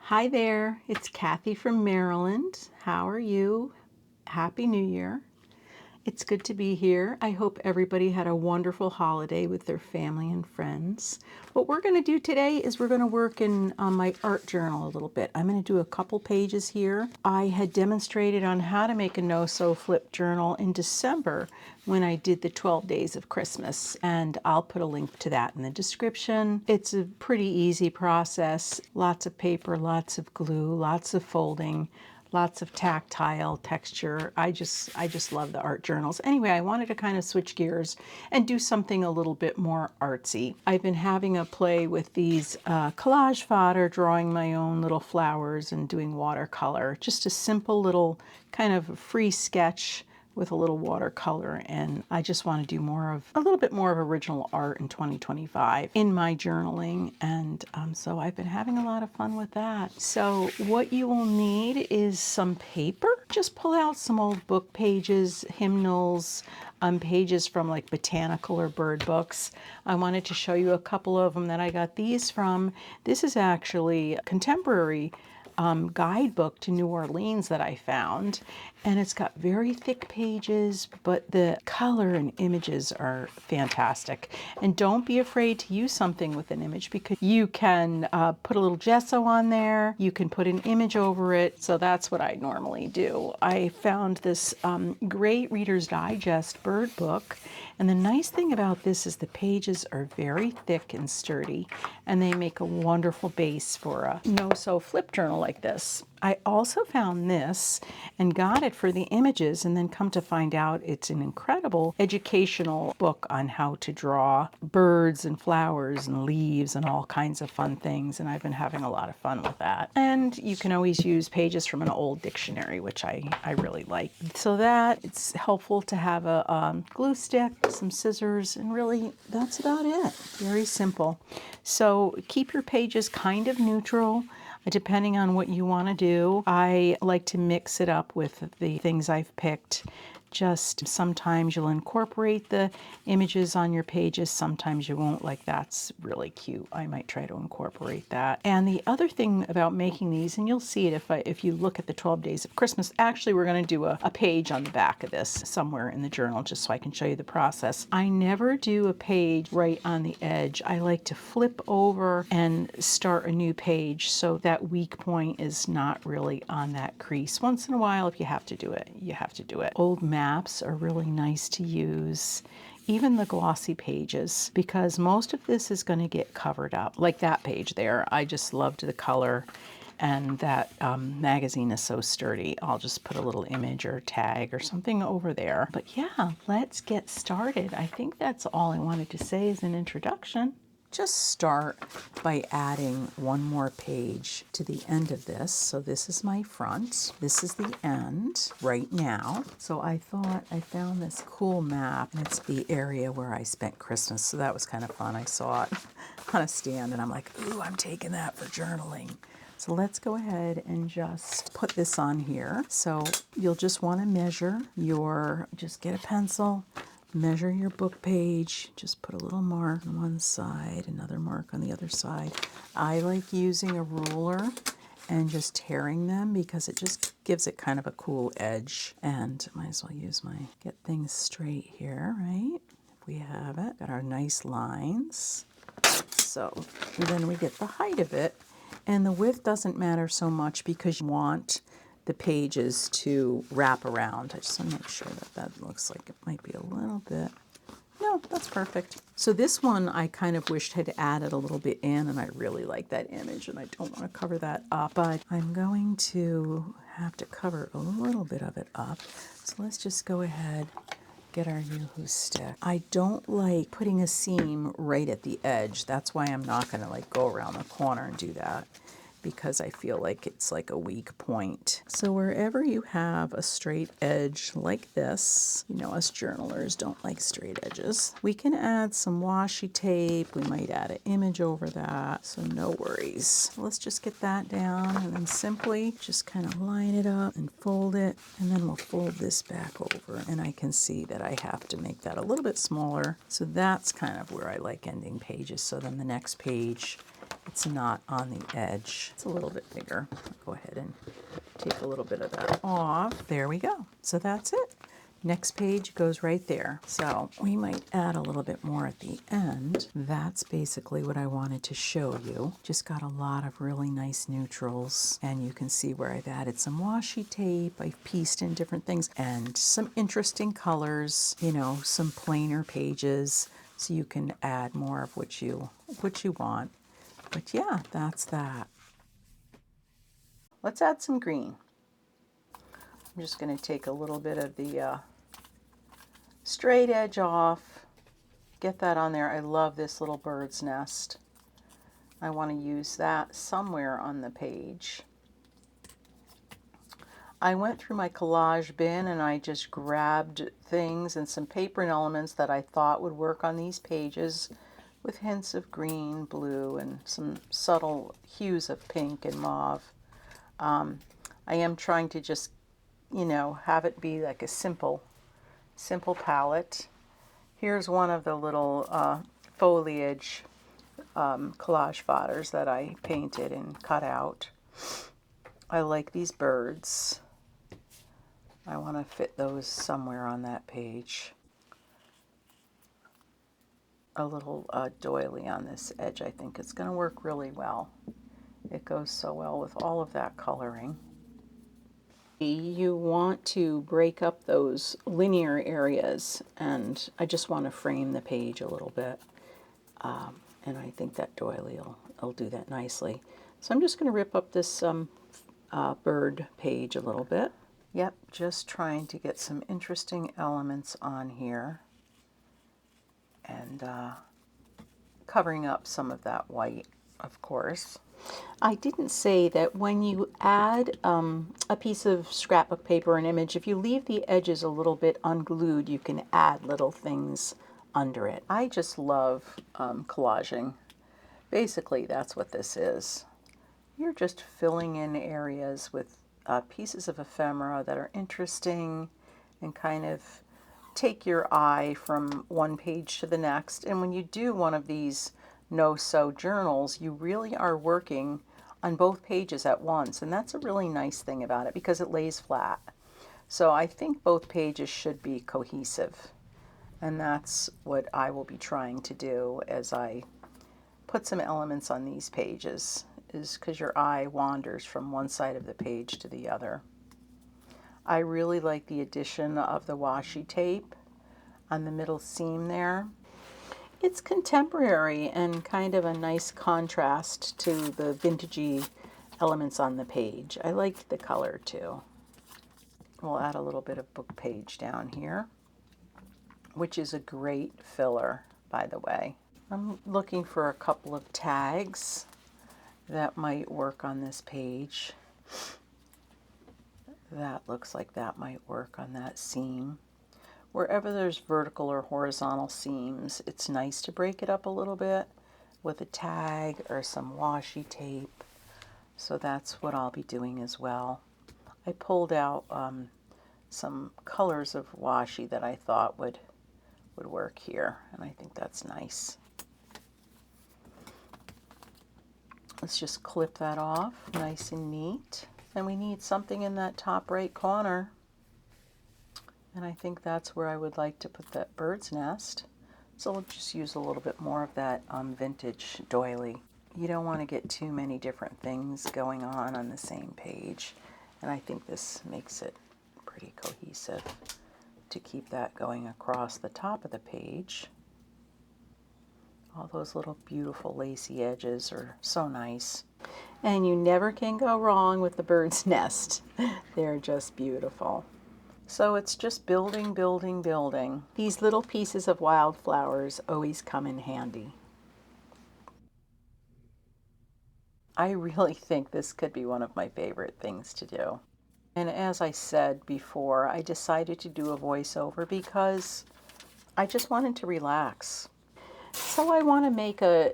Hi there, it's Kathy from Maryland. How are you? Happy New Year. It's good to be here. I hope everybody had a wonderful holiday with their family and friends. What we're going to do today is we're going to work on my art journal a little bit. I'm going to do a couple pages here. I had demonstrated on how to make a no-sew flip journal in December when I did the 12 days of Christmas, and I'll put a link to that in the description. It's a pretty easy process. Lots of paper, lots of glue, lots of folding, lots of tactile texture. I just love the art journals. Anyway, I wanted to kind of switch gears and do something a little bit more artsy. I've been having a play with these collage fodder, drawing my own little flowers and doing watercolor. Just a simple little kind of free sketch with a little watercolor, and I just want to do a little bit more of original art in 2025 in my journaling, and so I've been having a lot of fun with that. So what you will need is some paper. Just pull out some old book pages, hymnals, pages from like botanical or bird books. I wanted to show you a couple of them that I got these from. This is actually a contemporary guidebook to New Orleans that I found, and it's got very thick pages, but the color and images are fantastic. And don't be afraid to use something with an image, because you can put a little gesso on there, you can put an image over it. So that's what I normally do. I found this great Reader's Digest bird book, and the nice thing about this is the pages are very thick and sturdy, and they make a wonderful base for a no-sew flip journal like this. I also found this and got it for the images, and then come to find out it's an incredible educational book on how to draw birds and flowers and leaves and all kinds of fun things, and I've been having a lot of fun with that. And you can always use pages from an old dictionary, which I really like. So that it's helpful to have a glue stick, some scissors, and really that's about it. Very simple. So keep your pages kind of neutral, depending on what you want to do. I like to mix it up with the things I've picked. Just sometimes you'll incorporate the images on your pages, sometimes you won't. Like that's really cute. I might try to incorporate that. And the other thing about making these, and you'll see it if you look at the 12 days of Christmas, actually we're going to do a page on the back of this somewhere in the journal just so I can show you the process. I never do a page right on the edge. I like to flip over and start a new page so that weak point is not really on that crease. Once in a while, if you have to do it, you have to do it. Old maps are really nice to use, even the glossy pages, because most of this is going to get covered up. Like that page there, I just loved the color, and that magazine is so sturdy. I'll just put a little image or tag or something over there. But yeah, let's get started. I think that's all I wanted to say as an introduction. Just start by adding one more page to the end of this. So this is my front, this is the end right now. So I thought I found this cool map, and it's the area where I spent Christmas. So that was kind of fun. I saw it on a stand and I'm like, ooh, I'm taking that for journaling. So let's go ahead and just put this on here. So you'll just want to measure just get a pencil, measure your book page, just put a little mark on one side, another mark on the other side. I like using a ruler and just tearing them because it just gives it kind of a cool edge. And might as well get things straight here, right? If we have it, got our nice lines. So then we get the height of it, and the width doesn't matter so much because you want the pages to wrap around. I just want to make sure that looks like it might be a little bit. No, that's perfect. So this one I kind of wished had added a little bit in, and I really like that image, and I don't want to cover that up, but I'm going to have to cover a little bit of it up. So let's just go ahead, get our Yoo-hoo stick. I don't like putting a seam right at the edge. That's why I'm not going to like go around the corner and do that, because I feel like it's like a weak point. So wherever you have a straight edge like this, you know us journalers don't like straight edges, we can add some washi tape. We might add an image over that, so no worries. Let's just get that down, and then simply just kind of line it up and fold it, and then we'll fold this back over, and I can see that I have to make that a little bit smaller. So that's kind of where I like ending pages. So then the next page It's not on the edge. It's a little bit bigger. I'll go ahead and take a little bit of that off. There we go. So that's it. Next page goes right there. So we might add a little bit more at the end. That's basically what I wanted to show you. Just got a lot of really nice neutrals, and you can see where I've added some washi tape. I've pieced in different things and some interesting colors, you know, some plainer pages, so you can add more of what you want. But yeah, that's that. Let's add some green. I'm just going to take a little bit of the straight edge off, get that on there. I love this little bird's nest. I want to use that somewhere on the page. I went through my collage bin and I just grabbed things and some paper and elements that I thought would work on these pages with hints of green, blue, and some subtle hues of pink and mauve. I am trying to just, you know, have it be like a simple palette. Here's one of the little foliage collage fodders that I painted and cut out. I like these birds. I want to fit those somewhere on that page. A little doily on this edge. I think it's going to work really well. It goes so well with all of that coloring. You want to break up those linear areas, and I just want to frame the page a little bit, and I think that doily will do that nicely. So I'm just going to rip up this bird page a little bit. Yep, just trying to get some interesting elements on here and covering up some of that white, of course. I didn't say that when you add a piece of scrapbook paper or an image, if you leave the edges a little bit unglued, you can add little things under it. I just love collaging. Basically, that's what this is. You're just filling in areas with pieces of ephemera that are interesting and kind of take your eye from one page to the next. And when you do one of these no-sew journals, you really are working on both pages at once, and that's a really nice thing about it because it lays flat. So I think both pages should be cohesive, and that's what I will be trying to do as I put some elements on these pages, is because your eye wanders from one side of the page to the other. I really like the addition of the washi tape on the middle seam there. It's contemporary and kind of a nice contrast to the vintagey elements on the page. I liked the color too. We'll add a little bit of book page down here, which is a great filler, by the way. I'm looking for a couple of tags that might work on this page. That looks like that might work on that seam. Wherever there's vertical or horizontal seams, it's nice to break it up a little bit with a tag or some washi tape. So that's what I'll be doing as well. I pulled out some colors of washi that I thought would work here, and I think that's nice. Let's just clip that off nice and neat. And we need something in that top right corner. And I think that's where I would like to put that bird's nest. So we'll just use a little bit more of that vintage doily. You don't want to get too many different things going on the same page. And I think this makes it pretty cohesive to keep that going across the top of the page. All those little beautiful lacy edges are so nice. And you never can go wrong with the bird's nest. They're just beautiful. So it's just building, building, building. These little pieces of wildflowers always come in handy. I really think this could be one of my favorite things to do. And as I said before, I decided to do a voiceover because I just wanted to relax. So I want to make a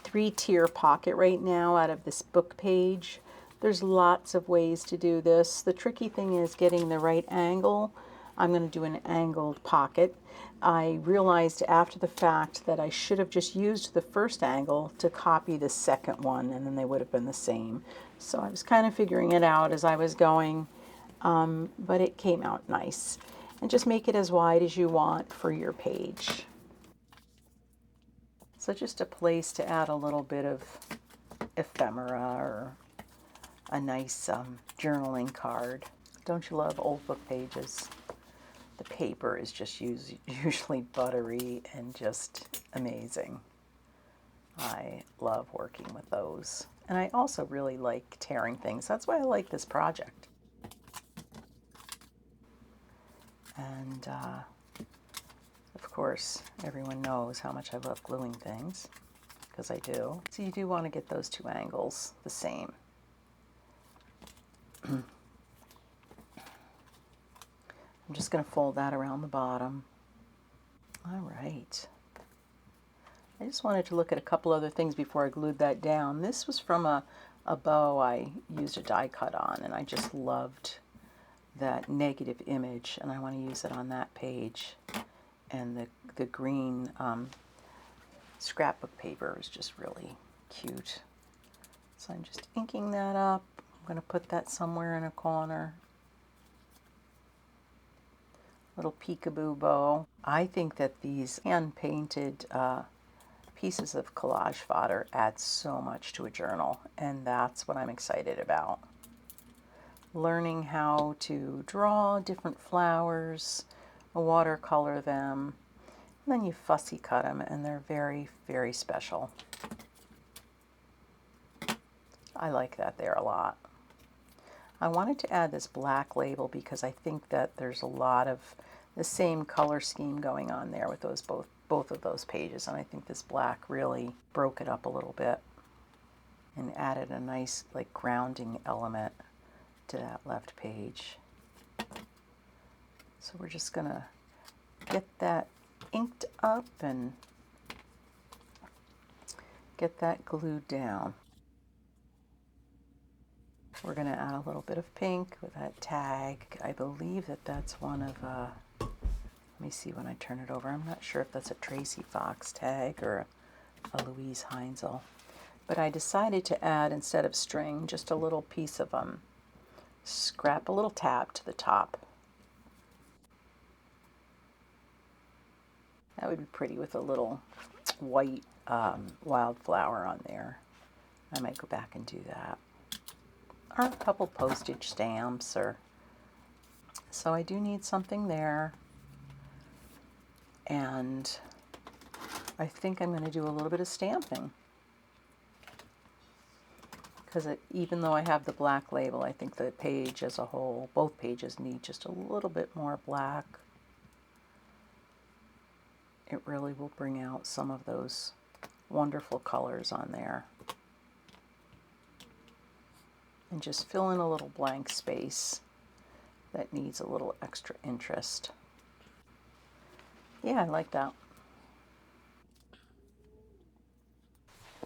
3-tier pocket right now out of this book page. There's lots of ways to do this. The tricky thing is getting the right angle I'm going to do an angled pocket. I realized after the fact that I should have just used the first angle to copy the second one, and then they would have been the same. So I was kind of figuring it out as I was going, but it came out nice. And just make it as wide as you want for your page. So just a place to add a little bit of ephemera or a nice journaling card. Don't you love old book pages? The paper is just usually buttery and just amazing. I love working with those. And I also really like tearing things. That's why I like this project. And of course, everyone knows how much I love gluing things, because I do. So you do want to get those two angles the same. I'm just going to fold that around the bottom. All right. I just wanted to look at a couple other things before I glued that down. This was from a bow I used a die cut on, and I just loved that negative image, and I want to use it on that page. And the green scrapbook paper is just really cute. So I'm just inking that up. I'm going to put that somewhere in a corner. Little peekaboo bow. I think that these hand-painted pieces of collage fodder add so much to a journal, and that's what I'm excited about. Learning how to draw different flowers, watercolor them, and then you fussy cut them, and they're very, very special. I like that there a lot. I wanted to add this black label because I think that there's a lot of the same color scheme going on there with those both of those pages, and I think this black really broke it up a little bit and added a nice like grounding element to that left page. So we're just gonna get that inked up and get that glued down. We're going to add a little bit of pink with that tag. I believe that that's one of, let me see when I turn it over. I'm not sure if that's a Tracy Fox tag or a Louise Heinzel. But I decided to add, instead of string, just a little piece of scrap, a little tab to the top. That would be pretty with a little white wildflower on there. I might go back and do that. Or a couple postage stamps, or so I do need something there. And I think I'm going to do a little bit of stamping, because even though I have the black label, I think the page as a whole, both pages, need just a little bit more black. It really will bring out some of those wonderful colors on there. And just fill in a little blank space that needs a little extra interest. Yeah, I like that.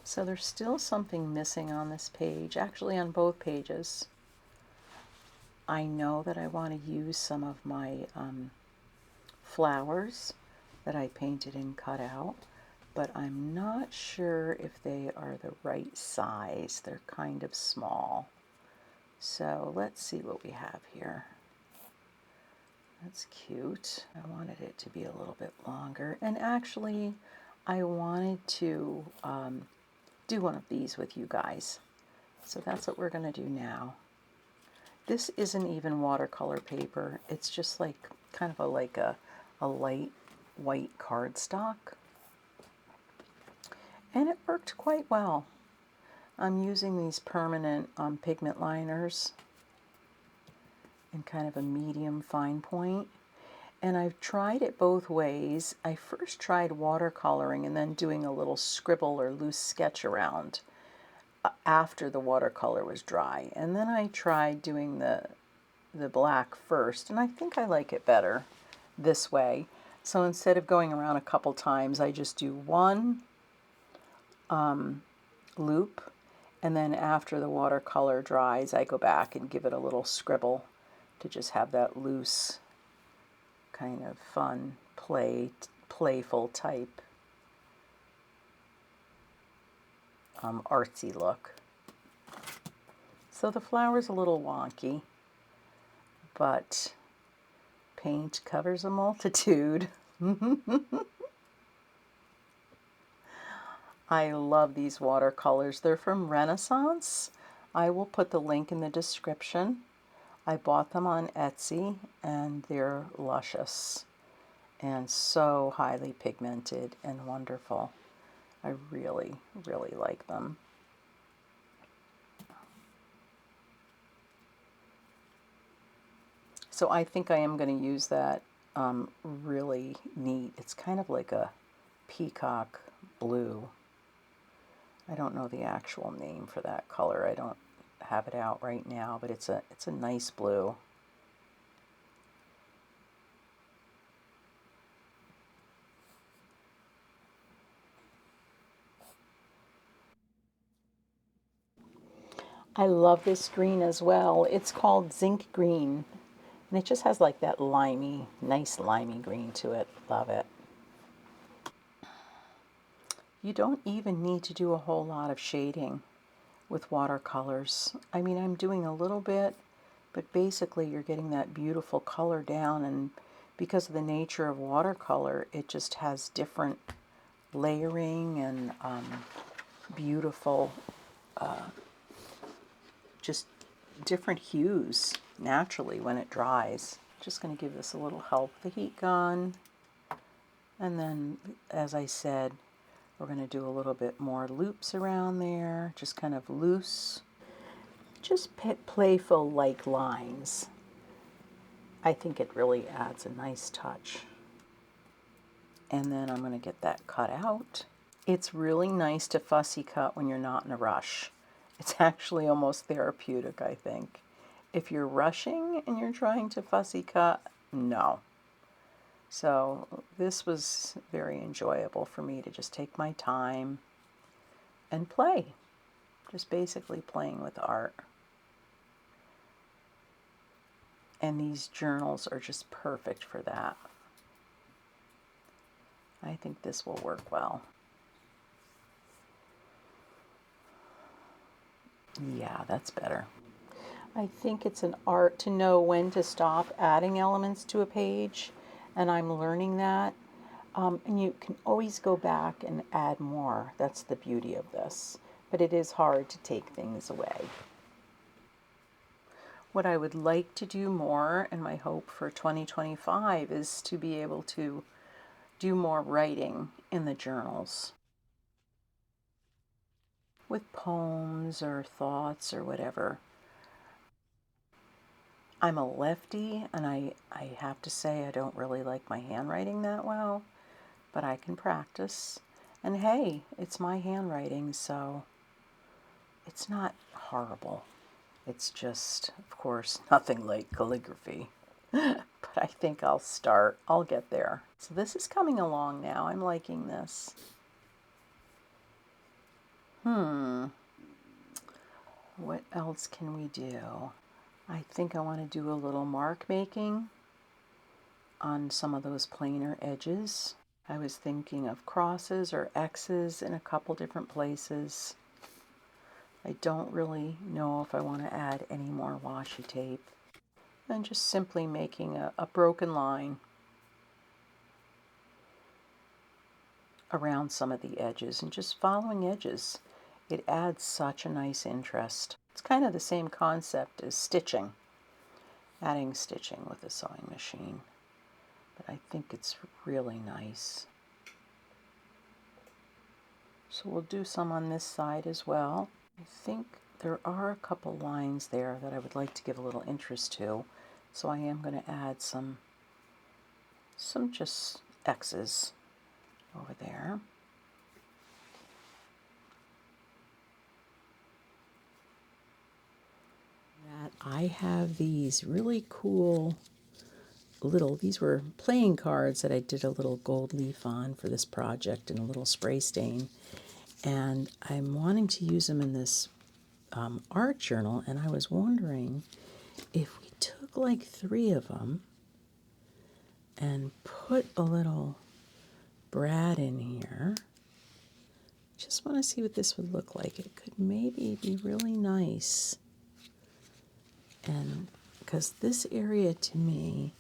So there's still something missing on this page, actually on both pages. I know that I want to use some of my flowers that I painted and cut out, but I'm not sure if they are the right size. They're kind of small. So let's see what we have here. That's cute. I wanted it to be a little bit longer. And actually, I wanted to do one of these with you guys. So that's what we're going to do now. This isn't even watercolor paper. It's just like kind of like a light white cardstock. And it worked quite well. I'm using these permanent pigment liners in kind of a medium fine point. And I've tried it both ways. I first tried watercoloring and then doing a little scribble or loose sketch around after the watercolor was dry. And then I tried doing the black first, and I think I like it better this way. So instead of going around a couple times, I just do one loop, and then after the watercolor dries, I go back and give it a little scribble to just have that loose kind of fun, playful type artsy look. So the flower's a little wonky, but paint covers a multitude. I love these watercolors. They're from Renesans. I will put the link in the description. I bought them on Etsy, and they're luscious and so highly pigmented and wonderful. I really, really like them. So I think I am going to use that really neat. It's kind of like a peacock blue. I don't know the actual name for that color. I don't have it out right now, but it's a nice blue. I love this green as well. It's called zinc green, and it just has like that limey, nice limey green to it. Love it. You don't even need to do a whole lot of shading with watercolors. I mean, I'm doing a little bit, but basically you're getting that beautiful color down, and because of the nature of watercolor, it just has different layering and beautiful, just different hues naturally when it dries. Just going to give this a little help with the heat gun. And then, as I said, we're going to do a little bit more loops around there, just kind of loose, just playful like lines. I think it really adds a nice touch. And then I'm going to get that cut out. It's really nice to fussy cut when you're not in a rush. It's actually almost therapeutic, I think. If you're rushing and you're trying to fussy cut, no. So this was very enjoyable for me to just take my time and play. Just basically playing with art. And these journals are just perfect for that. I think this will work well. Yeah, that's better. I think it's an art to know when to stop adding elements to a page, and I'm learning that. And you can always go back and add more. That's the beauty of this. But it is hard to take things away. What I would like to do more, and my hope for 2025, is to be able to do more writing in the journals with poems or thoughts or whatever. I'm a lefty, and I have to say I don't really like my handwriting that well, but I can practice. And hey, it's my handwriting, so it's not horrible. It's just, of course, nothing like calligraphy. But I think I'll get there. So this is coming along now. I'm liking this. What else can we do? I think I want to do a little mark making on some of those plainer edges. I was thinking of crosses or X's in a couple different places. I don't really know if I want to add any more washi tape. And just simply making a broken line around some of the edges and just following edges. It adds such a nice interest. It's kind of the same concept as stitching, adding stitching with a sewing machine. But I think it's really nice. So we'll do some on this side as well. I think there are a couple lines there that I would like to give a little interest to. So I am going to add some just X's over there. I have these really cool these were playing cards that I did a little gold leaf on for this project and a little spray stain. And I'm wanting to use them in this art journal, and I was wondering if we took like 3 of them and put a little brad in here. Just want to see what this would look like. It could maybe be really nice. And because this area to me,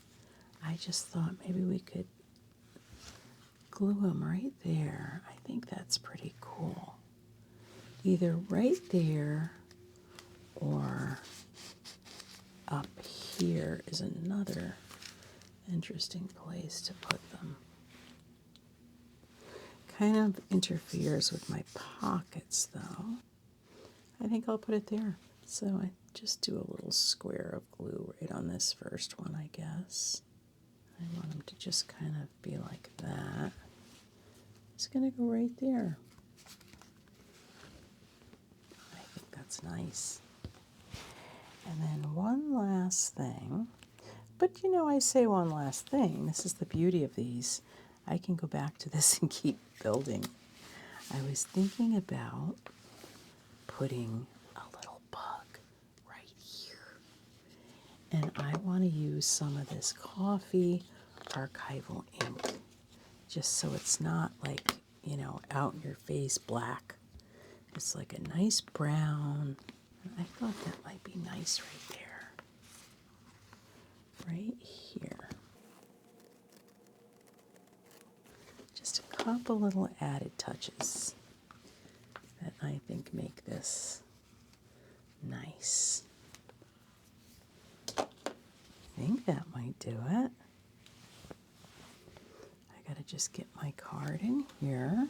I just thought maybe we could glue them right there. I think that's pretty cool. Either right there or up here is another interesting place to put them. Kind of interferes with my pockets though. I think I'll put it there. So I just do a little square of glue right on this first one, I guess. I want them to just kind of be like that. It's going to go right there. I think that's nice. And then one last thing. But you know, I say one last thing. This is the beauty of these. I can go back to this and keep building. I was thinking about putting a little bug right here. And I want to use some of this coffee archival ink, just so it's not like, you know, out in your face black. It's like a nice brown. I thought that might be nice right there. Right here. Just a couple little added touches that I think make this nice. I think that might do it. I gotta just get my card in here.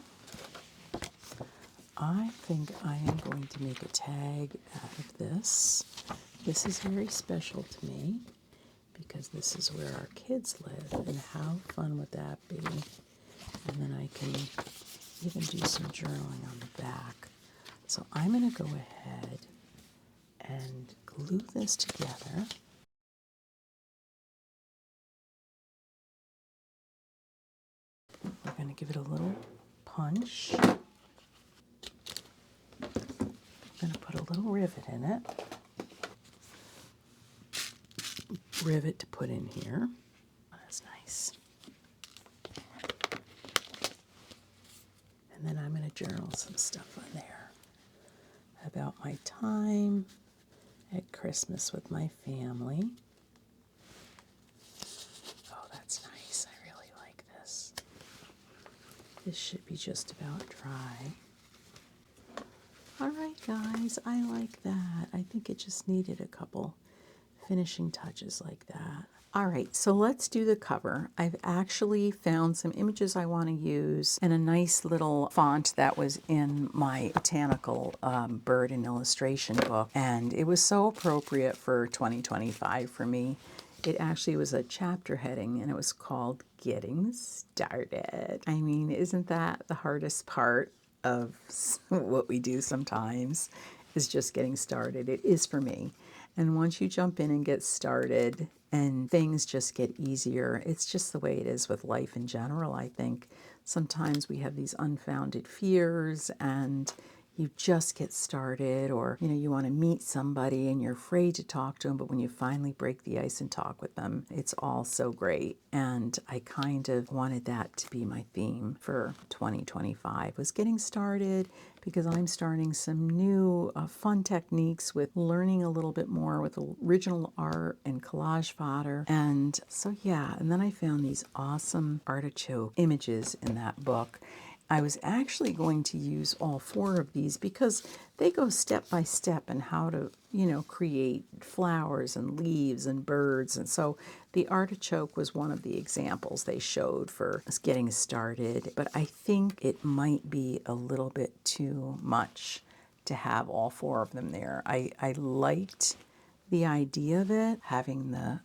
I think I am going to make a tag out of this. This is very special to me because this is where our kids live, and how fun would that be? And then I can even do some journaling on the back. So I'm going to go ahead and glue this together. We're going to give it a little punch. I'm going to put a little rivet in it. Rivet to put in here. That's nice. And then I'm going to journal some stuff on there about my time at Christmas with my family. Oh, that's nice. I really like this. This should be just about dry. All right, guys, I like that. I think it just needed a couple finishing touches like that. All right, so let's do the cover. I've actually found some images I want to use and a nice little font that was in my botanical bird and illustration book, and it was so appropriate for 2025 for me. It actually was a chapter heading, and it was called Getting Started. I mean, isn't that the hardest part of what we do sometimes, is just getting started? It is for me. And once you jump in and get started and things just get easier, it's just the way it is with life in general, I think. Sometimes we have these unfounded fears and you just get started, or you know, you want to meet somebody and you're afraid to talk to them, but when you finally break the ice and talk with them, it's all so great. And I kind of wanted that to be my theme for 2025, was getting started, because I'm starting some new fun techniques with learning a little bit more with original art and collage fodder. And so yeah, and then I found these awesome artichoke images in that book. I was actually going to use all 4 of these because they go step by step in how to, you know, create flowers and leaves and birds. And so the artichoke was one of the examples they showed for us getting started. But I think it might be a little bit too much to have all 4 of them there. I liked the idea of it, having the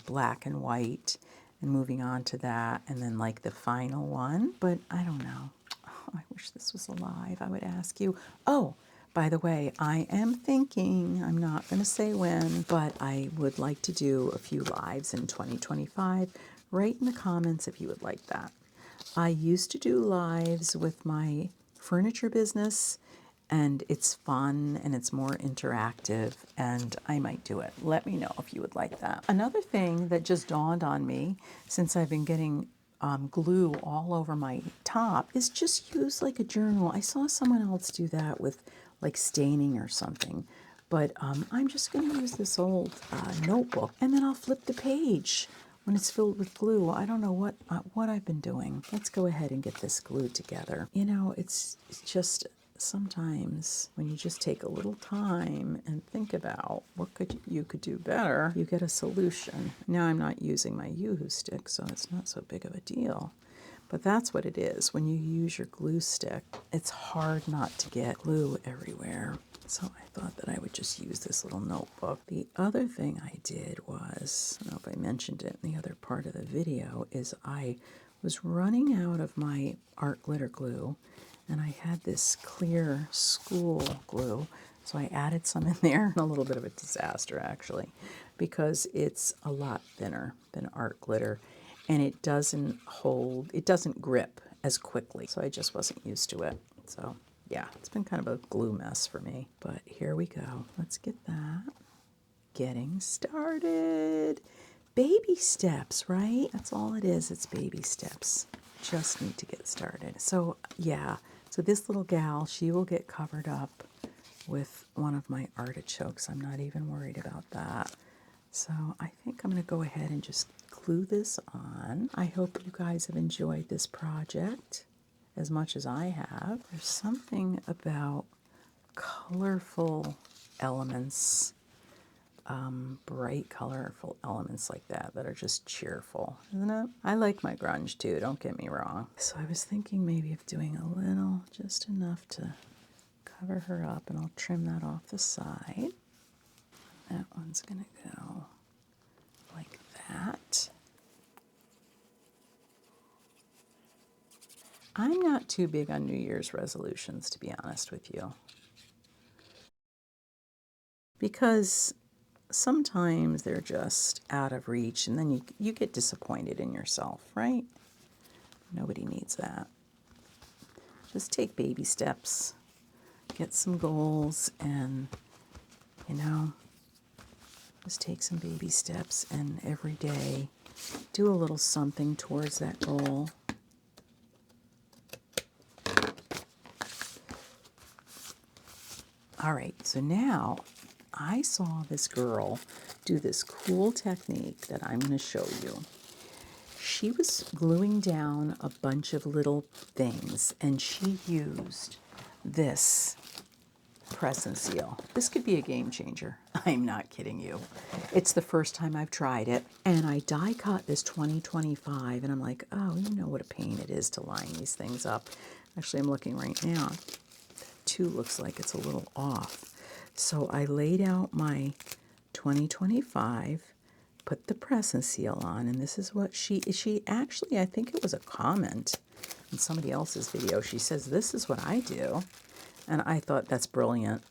black and white and moving on to that, and then like the final one. But I don't know. I wish this was alive. I would ask you. Oh, by the way, I am thinking, I'm not going to say when, but I would like to do a few lives in 2025. Write in the comments if you would like that. I used to do lives with my furniture business, and it's fun and it's more interactive, and I might do it. Let me know if you would like that. Another thing that just dawned on me since I've been getting glue all over my top is just use like a journal. I saw someone else do that with like staining or something, but I'm just going to use this old notebook, and then I'll flip the page when it's filled with glue. I don't know what I've been doing. Let's go ahead and get this glued together. You know, it's just sometimes when you just take a little time and think about what you could do better, you get a solution. Now I'm not using my Yoo-hoo stick, so it's not so big of a deal. But that's what it is. When you use your glue stick, it's hard not to get glue everywhere. So I thought that I would just use this little notebook. The other thing I did was, I don't know if I mentioned it in the other part of the video, is I was running out of my art glitter glue, and I had this clear school glue. So I added some in there. A little bit of a disaster, actually, because it's a lot thinner than art glitter, and it doesn't grip as quickly. So I just wasn't used to it. So yeah, it's been kind of a glue mess for me, but here we go. Let's get that. Getting started. Baby steps, right? That's all it is. It's baby steps. Just need to get started. So yeah, so this little gal, she will get covered up with one of my artichokes. I'm not even worried about that. So I think I'm going to go ahead and just glue this on. I hope you guys have enjoyed this project as much as I have. There's something about colorful elements, bright colorful elements like that are just cheerful, isn't it? I like my grunge too, don't get me wrong. So I was thinking maybe of doing a little, just enough to cover her up, and I'll trim that off the side. That one's gonna go like that. I'm not too big on New Year's resolutions, to be honest with you, because sometimes they're just out of reach, and then you get disappointed in yourself, right? Nobody needs that. Just take baby steps, get some goals, and, you know, just take some baby steps, and every day do a little something towards that goal. All right, so now I saw this girl do this cool technique that I'm going to show you. She was gluing down a bunch of little things, and she used this press and seal. This could be a game changer. I'm not kidding you. It's the first time I've tried it, and I die cut this 2025, and I'm like, oh, you know what a pain it is to line these things up. Actually, I'm looking right now. 2 looks like it's a little off. So I laid out my 2025, put the press and seal on, and this is what she actually, I think it was a comment in somebody else's video. She says, this is what I do. And I thought, that's brilliant.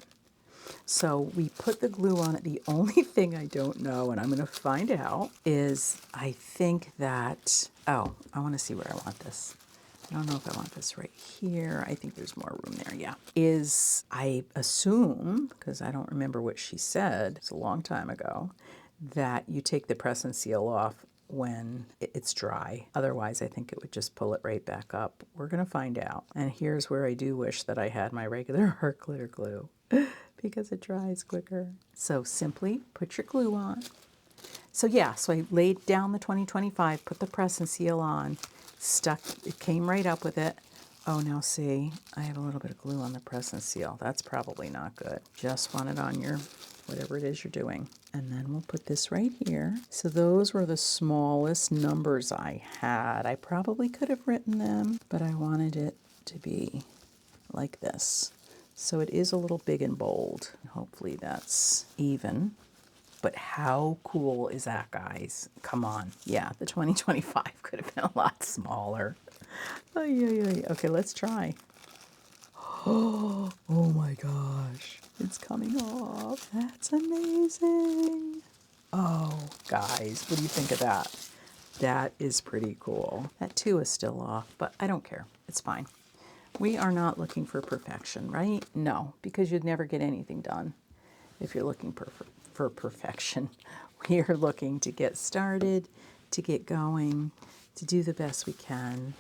So we put the glue on it. The only thing I don't know, and I'm going to find out, is I think that, oh, I want to see where I want this. I don't know if I want this right here. I think there's more room there, yeah. I assume, because I don't remember what she said, it's a long time ago, that you take the press and seal off when it's dry. Otherwise, I think it would just pull it right back up. We're going to find out. And here's where I do wish that I had my regular art glitter glue because it dries quicker. So simply put your glue on. So yeah, so I laid down the 2025, put the press and seal on, stuck, it came right up with it. Oh, now see, I have a little bit of glue on the press and seal. That's probably not good. Just want it on your, whatever it is you're doing. And then we'll put this right here. So those were the smallest numbers I had. I probably could have written them, but I wanted it to be like this. So it is a little big and bold. Hopefully that's even. But how cool is that, guys? Come on. Yeah, the 2025 could have been a lot smaller. Okay, let's try. Oh my gosh. It's coming off. That's amazing. Oh, guys, what do you think of that? That is pretty cool. That 2 is still off, but I don't care. It's fine. We are not looking for perfection, right? No, because you'd never get anything done if you're looking for perfection. We are looking to get started, to get going, to do the best we can.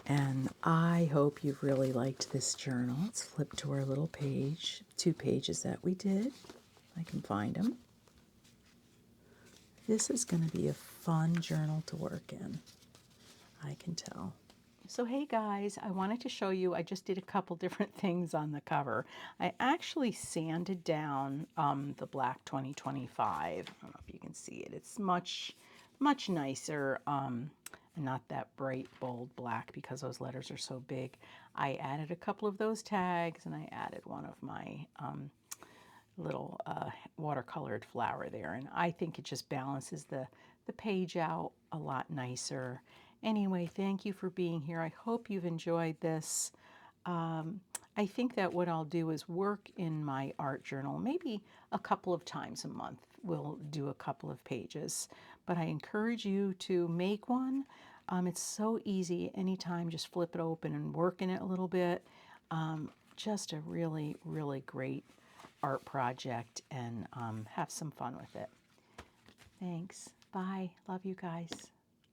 And I hope you've really liked this journal. Let's flip to our little page, 2 pages that we did. I can find them. This is going to be a fun journal to work in, I can tell. So hey guys, I wanted to show you, I just did a couple different things on the cover. I actually sanded down the black 2025. I don't know if you can see it. It's much nicer, not that bright, bold black because those letters are so big. I added a couple of those tags and I added one of my little watercolored flower there, and I think it just balances the page out a lot nicer. Anyway, thank you for being here. I hope you've enjoyed this. I think that what I'll do is work in my art journal maybe a couple of times a month. We'll do a couple of pages, but I encourage you to make one. It's so easy. Anytime, just flip it open and work in it a little bit. Just a really, really great art project, and have some fun with it. Thanks. Bye. Love you guys.